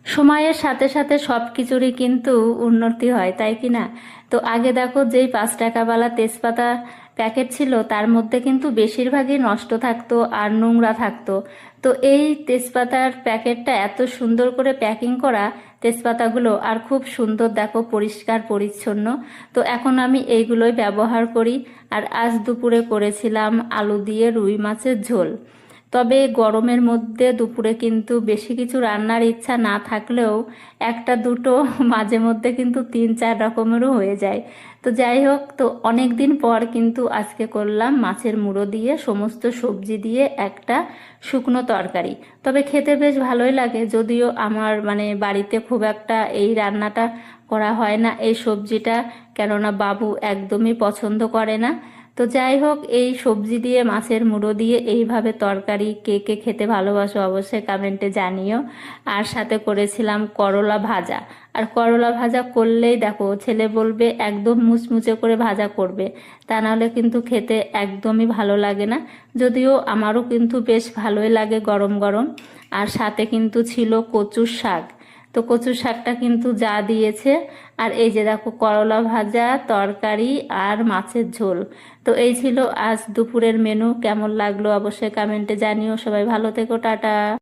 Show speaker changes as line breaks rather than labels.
সময়ের সাথে সাথে সব কিছুরই কিন্তু উন্নতি হয়, তাই কি না? তো আগে দেখো, যেই 5 টাকাওয়ালা তেজপাতা প্যাকেট ছিল তার মধ্যে কিন্তু বেশিরভাগই নষ্ট থাকতো আর নোংরা থাকতো। তো এই তেজপাতার প্যাকেটটা এত সুন্দর করে প্যাকিং করা, তেজপাতাগুলো আর খুব সুন্দর, দেখো পরিষ্কার পরিচ্ছন্ন। তো এখন আমি এইগুলোই ব্যবহার করি। আর আজ দুপুরে করেছিলাম আলু দিয়ে রুই মাছের ঝোল। তবে গরমের মধ্যে দুপুরে কিন্তু বেশি কিছু রান্নার ইচ্ছা না থাকলেও একটা দুটো মাঝে মধ্যে কিন্তু 3-4 রকমেরও হয়ে যায়। তো যাই হোক, তো অনেক দিন পর কিন্তু আজকে করলাম মাছের মুড়ো দিয়ে সমস্ত সবজি দিয়ে একটা শুকনো তরকারি। তবে খেতে বেশ ভালোই লাগে, যদিও আমার মানে বাড়িতে খুব একটা এই রান্নাটা করা হয় না, এই সবজিটা, কেননা বাবু একদমই পছন্দ করে না। তো যাই হোক, এই সবজি দিয়ে মাছের মুড়ো দিয়ে এইভাবে তরকারি কে কে খেতে ভালোবাসো অবশ্যই কমেন্টে জানিও। আর সাথে করেছিলাম করলা ভাজা। আর করলা ভাজা করলেই দেখো ছেলে বলবে একদম মুচমুচে করে ভাজা করবে, তা নাহলে কিন্তু খেতে একদমই ভালো লাগে না। যদিও আমারও কিন্তু বেশ ভালোই লাগে গরম গরম। আর সাথে কিন্তু ছিল কচুর শাক। তো কচুর শাকটা কিন্তু যা দিয়েছে। আর এই যে দেখো করলা ভাজা, তরকারি আর মাছের ঝোল। তো এই ছিল আজ দুপুরের মেনু। কেমন লাগলো অবশ্যই কমেন্টে জানিও। সবাই ভালো থেকো, টাটা।